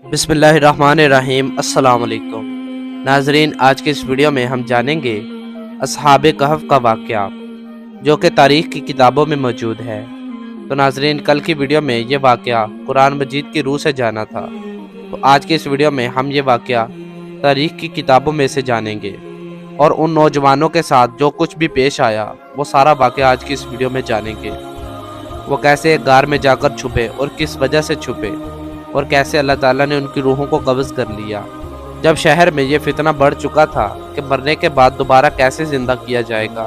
बिस्मिल्लाहिर्रहमानिर्रहीम। अस्सलाम वालेकुम नाजरीन, आज के इस वीडियो में हम जानेंगे अस्हाबे कहफ का वाक़या जो कि तारीख़ की किताबों में मौजूद है। तो नाजरीन, कल की वीडियो में ये वाक़या कुरान मजीद की रूह से जाना था, तो आज के इस वीडियो में हम ये वाक़या तारीख़ की किताबों में से जानेंगे और उन नौजवानों के साथ जो कुछ भी पेश आया वो सारा वाक़या आज की इस वीडियो में जानेंगे। वो कैसे एक गार में जाकर छुपे और किस वजह से छुपे, और कैसे अल्लाह ताला ने उनकी रूहों को कब्ज़ कर लिया। जब शहर में ये फितना बढ़ चुका था कि मरने के बाद दोबारा कैसे ज़िंदा किया जाएगा,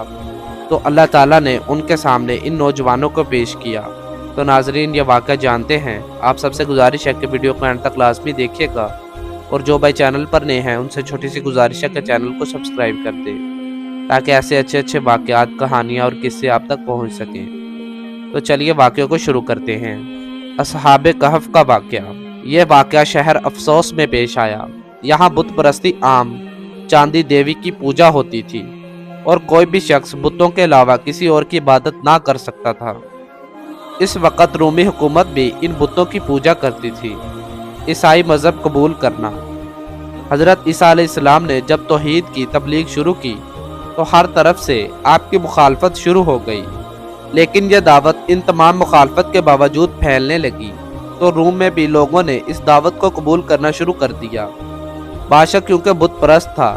तो अल्लाह ताला ने उनके सामने इन नौजवानों को पेश किया। तो नाजरीन, ये वाक़या जानते हैं। आप सबसे गुजारिश है कि वीडियो को एंड तक लाजमी देखिएगा, और जो भाई चैनल पर नए हैं उनसे छोटी सी गुजारिश है कि चैनल को सब्सक्राइब कर दें ताकि ऐसे अच्छे अच्छे वाक़यात, कहानियाँ और किस्से आप तक पहुँच सकें। तो चलिए वाक़े को शुरू करते हैं। अस्हाबे कहफ का वाक़या। यह वाक़या शहर अफसोस में पेश आया। यहाँ बुत परस्ती आम, चांदी देवी की पूजा होती थी और कोई भी शख्स बुतों के अलावा किसी और की इबादत ना कर सकता था। इस वक़्त रूमी हुकूमत भी इन बुतों की पूजा करती थी। ईसाई मज़हब कबूल करना। हज़रत ईसा अलैहिस्सलाम ने जब तौहीद की तबलीग शुरू की तो हर तरफ से आपकी मुखालफत शुरू हो गई, लेकिन यह दावत इन तमाम मुखालफत के बावजूद फैलने लगी तो रूम में भी लोगों ने इस दावत को कबूल करना शुरू कर दिया। बादशाह क्योंकि बुत परस्त था,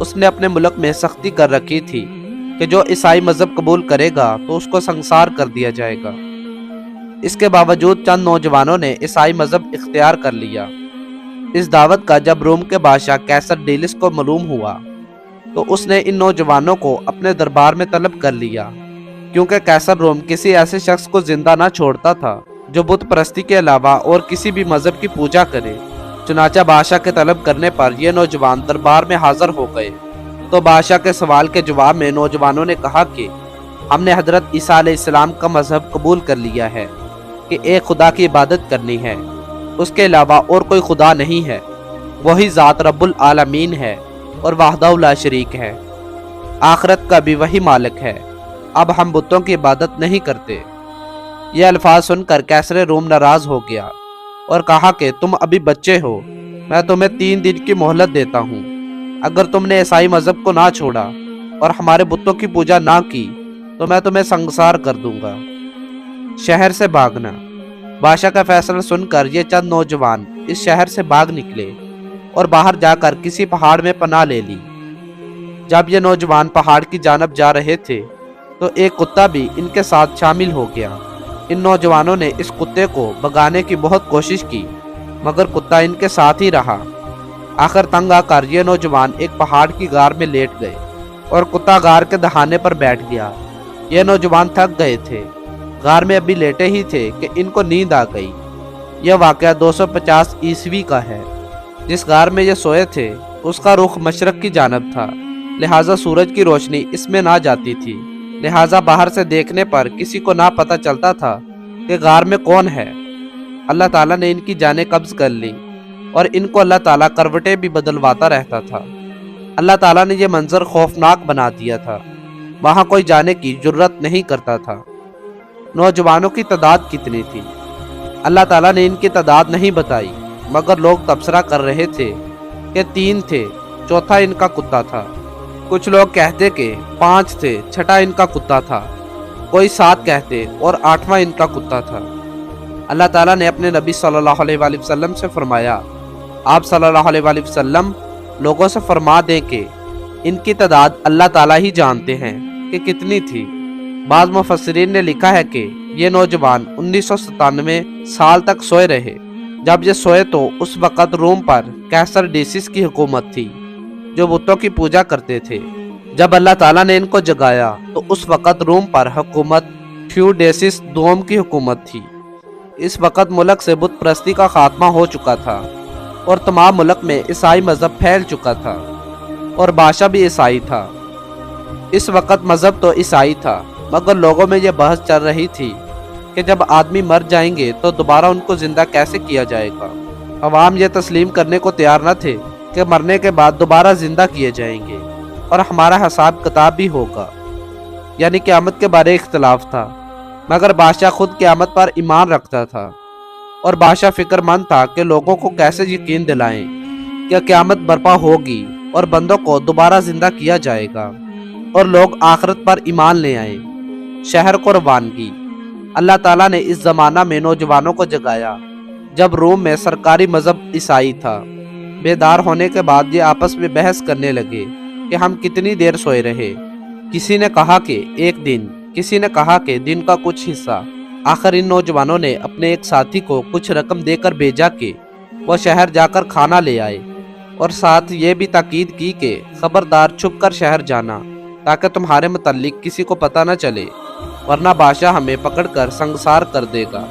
उसने अपने मुल्क में सख्ती कर रखी थी कि जो ईसाई मज़हब कबूल करेगा तो उसको संसार कर दिया जाएगा। इसके बावजूद चंद नौजवानों ने ईसाई मज़हब इख्तियार कर लिया। इस दावत का जब रोम के बादशाह कैसर डेलिस को मालूम हुआ तो उसने इन नौजवानों को अपने दरबार में तलब कर लिया, क्योंकि कैसर रोम किसी ऐसे शख्स को जिंदा ना छोड़ता था जो बुत परस्ती के अलावा और किसी भी मजहब की पूजा करे। चुनाचा बादशाह के तलब करने पर ये नौजवान दरबार में हाजिर हो गए। तो बादशाह के सवाल के जवाब में नौजवानों ने कहा कि हमने हजरत ईसा अलैहिस्सलाम का मजहब कबूल कर लिया है कि एक खुदा की इबादत करनी है, उसके अलावा और कोई खुदा नहीं है, वही ज़ात रब्बुल आलमीन है और वाहदहु ला शरीक है, आखिरत का भी वही मालिक है। अब हम बुतों की इबादत नहीं करते। ये अल्फाज सुनकर कैसर रोम नाराज हो गया और कहा कि तुम अभी बच्चे हो, मैं तुम्हें 3 दिन की मोहलत देता हूँ। अगर तुमने ईसाई मजहब को ना छोड़ा और हमारे बुतों की पूजा ना की तो मैं तुम्हें संसार कर दूंगा। शहर से भागना। बादशाह का फैसला सुनकर ये चंद नौजवान इस शहर से भाग निकले और बाहर जाकर किसी पहाड़ में पनाह ले ली। जब ये नौजवान पहाड़ की जानब जा रहे थे तो एक कुत्ता भी इनके साथ शामिल हो गया। इन नौजवानों ने इस कुत्ते को भगाने की बहुत कोशिश की, मगर कुत्ता इनके साथ ही रहा। आखिर तंग आकर ये नौजवान एक पहाड़ की गार में लेट गए और कुत्ता गार के दहाने पर बैठ गया। ये नौजवान थक गए थे, गार में अभी लेटे ही थे कि इनको नींद आ गई। यह वाक़या 250 ईस्वी का है। जिस गार में ये सोए थे उसका रुख मशरक की जानब था, लिहाजा सूरज की रोशनी इसमें ना जाती थी। लिहाजा बाहर से देखने पर किसी को ना पता चलता था कि गार में कौन है। अल्लाह ताला ने इनकी जानें कब्ज़ कर ली और इनको अल्लाह ताला करवटें भी बदलवाता रहता था। अल्लाह ताला ने यह मंजर खौफनाक बना दिया था, वहाँ कोई जाने की जुर्रत नहीं करता था। नौजवानों की तादाद कितनी थी, अल्लाह ताला ने इनकी तादाद नहीं बताई, मगर लोग तबसरा कर रहे थे कि 3 थे, चौथा इनका कुत्ता था। कुछ लोग कहते कि 5 थे, छठा इनका कुत्ता था। कोई 7 कहते और 8वां इनका कुत्ता था। अल्लाह ताला ने अपने नबी सल्लल्लाहु अलैहि वसल्लम से फरमाया, आप सल्लल्लाहु अलैहि वसल्लम लोगों से फरमा दें कि इनकी तादाद अल्लाह ताला ही जानते हैं कि कितनी थी। बाज़ मुफस्सिरीन ने लिखा है कि ये नौजवान 1997 साल तक सोए रहे। जब ये सोए तो उस वक़्त रोम पर कैसर डेसिस की हुकूमत थी जो बुतों की पूजा करते थे। जब अल्लाह ताला ने इनको जगाया तो उस वक़्त रोम पर हुकूमत थ्यूडेसिस दोम की हुकूमत थी। इस वक़्त मुल्क से बुत परस्ती का खात्मा हो चुका था और तमाम मुल्क में ईसाई मज़हब फैल चुका था और बादशाह भी ईसाई था। इस वक़्त मज़हब तो ईसाई था, मगर लोगों में यह बहस चल रही थी कि जब आदमी मर जाएंगे तो दोबारा उनको ज़िंदा कैसे किया जाएगा। अवाम यह तस्लीम करने को तैयार न थे कि मरने के बाद दोबारा जिंदा किए जाएंगे और हमारा हिसाब किताब भी होगा, यानी क़यामत के बारे इख्तिलाफ था। मगर बादशाह खुद क़यामत पर ईमान रखता था। और बादशाह फिक्रमंद था कि लोगों को कैसे यकीन दिलाएं कि क़यामत बर्पा होगी और बंदों को दोबारा जिंदा किया जाएगा और लोग आखिरत पर ईमान ले आए। शहर को रवानगी। अल्लाह ताला ने इस ज़माना में नौजवानों को जगाया जब रोम में सरकारी मजहब ईसाई था। बेदार होने के बाद ये आपस में बहस करने लगे कि हम कितनी देर सोए रहे। किसी ने कहा कि एक दिन, किसी ने कहा कि दिन का कुछ हिस्सा। आखिर इन नौजवानों ने अपने एक साथी को कुछ रकम देकर भेजा कि वह शहर जाकर खाना ले आए और साथ ये भी ताकीद की कि खबरदार छुप कर शहर जाना ताकि तुम्हारे मुतल्लिक किसी को पता न चले, वरना बादशाह हमें पकड़कर संगसार कर देगा।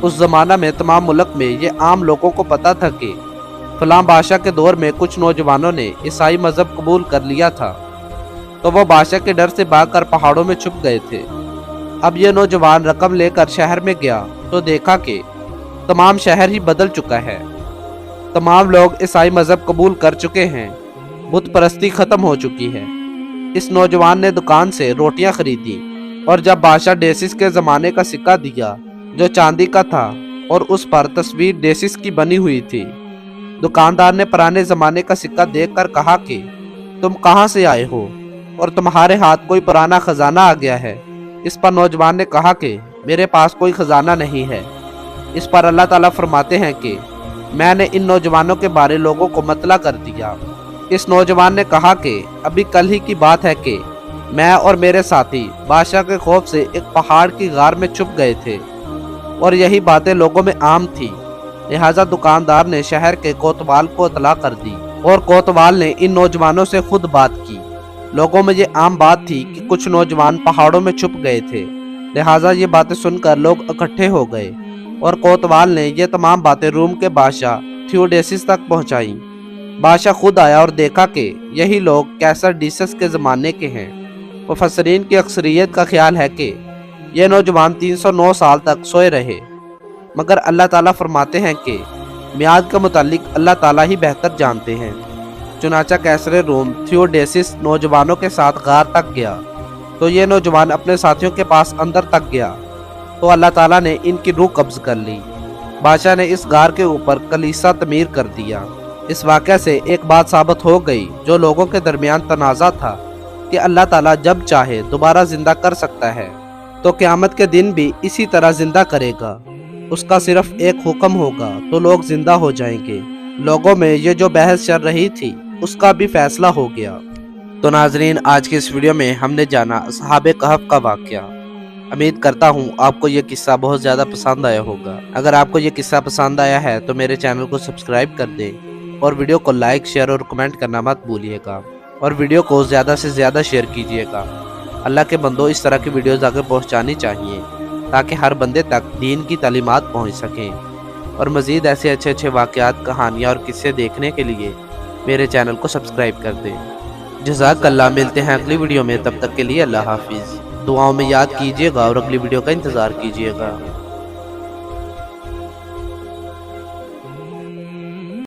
उस जमाना में तमाम मुल्क में ये आम लोगों को पता था कि फलां बादशाह के दौर में कुछ नौजवानों ने ईसाई मजहब कबूल कर लिया था, तो वो बादशाह के डर से भागकर पहाड़ों में छुप गए थे। अब ये नौजवान रकम लेकर शहर में गया तो देखा कि तमाम शहर ही बदल चुका है। तमाम लोग ईसाई मजहब कबूल कर चुके हैं, बुत परस्ती खत्म हो चुकी है। इस नौजवान ने दुकान से रोटियां खरीदी और जब बादशाह डेसिस के ज़माने का सिक्का दिया जो चांदी का था और उस पर तस्वीर डेसिस की बनी हुई थी, दुकानदार ने पुराने ज़माने का सिक्का देखकर कहा कि तुम कहाँ से आए हो और तुम्हारे हाथ कोई पुराना खजाना आ गया है। इस पर नौजवान ने कहा कि मेरे पास कोई खजाना नहीं है। इस पर अल्लाह ताला फरमाते हैं कि मैंने इन नौजवानों के बारे लोगों को मतला कर दिया। इस नौजवान ने कहा कि अभी कल ही की बात है कि मैं और मेरे साथी बादशाह के खौफ से एक पहाड़ की गार में छुप गए थे और यही बातें लोगों में आम थी। लिहाजा दुकानदार ने शहर के कोतवाल को इतला कर दी और कोतवाल ने इन नौजवानों से खुद बात की। लोगों में ये आम बात थी कि कुछ नौजवान पहाड़ों में छुप गए थे। लिहाजा ये बातें सुनकर लोग इकट्ठे हो गए और कोतवाल ने ये तमाम बातें रोम के बादशाह थियोडेसिस तक पहुंचाई। बादशाह खुद आया और देखा कि यही लोग कैसर डीसस के ज़माने के हैं। मुफस्सरीन की अक्सरियत का ख्याल है कि ये नौजवान 309 साल तक सोए रहे, मगर अल्लाह ताला फरमाते हैं कि मियाद के मुतालिक अल्लाह ताला ही बेहतर जानते हैं। चुनाचा कैसर रोम थियोडेसिस नौजवानों के साथ गार तक गया तो ये नौजवान अपने साथियों के पास अंदर तक गया तो अल्लाह ताला ने इनकी रूह कब्ज कर ली। बादशाह ने इस गार के ऊपर कलीसा तमीर कर दिया। इस वाक़े से एक बात साबित हो गई जो लोगों के दरमियान तनाज़ा था कि अल्लाह ताला जब चाहे दोबारा जिंदा कर सकता है तो क़यामत के दिन भी इसी तरह जिंदा करेगा। उसका सिर्फ एक हुक्म होगा तो लोग जिंदा हो जाएंगे। लोगों में ये जो बहस चल रही थी उसका भी फैसला हो गया। तो नाजरीन, आज के इस वीडियो में हमने जाना असहाबे कहफ का वाक़या। उम्मीद करता हूँ आपको ये किस्सा बहुत ज़्यादा पसंद आया होगा। अगर आपको ये किस्सा पसंद आया है तो मेरे चैनल को सब्सक्राइब कर दें और वीडियो को लाइक, शेयर और कमेंट करना मत भूलिएगा और वीडियो को ज़्यादा से ज़्यादा शेयर कीजिएगा। अल्लाह के बंदों, इस तरह की वीडियोज़ आगे पहुँचानी चाहिए ताकि हर बंदे तक दीन की तालीमात पहुँच सकें। और मज़ीद ऐसे अच्छे अच्छे वाक़यात, कहानियाँ और किस्से देखने के लिए मेरे चैनल को सब्सक्राइब कर दें। जज़ाकल्लाह। मिलते हैं अगली वीडियो में, तब तक के लिए अल्लाह हाफिज़। दुआओं में याद कीजिएगा और अगली वीडियो का इंतज़ार कीजिएगा।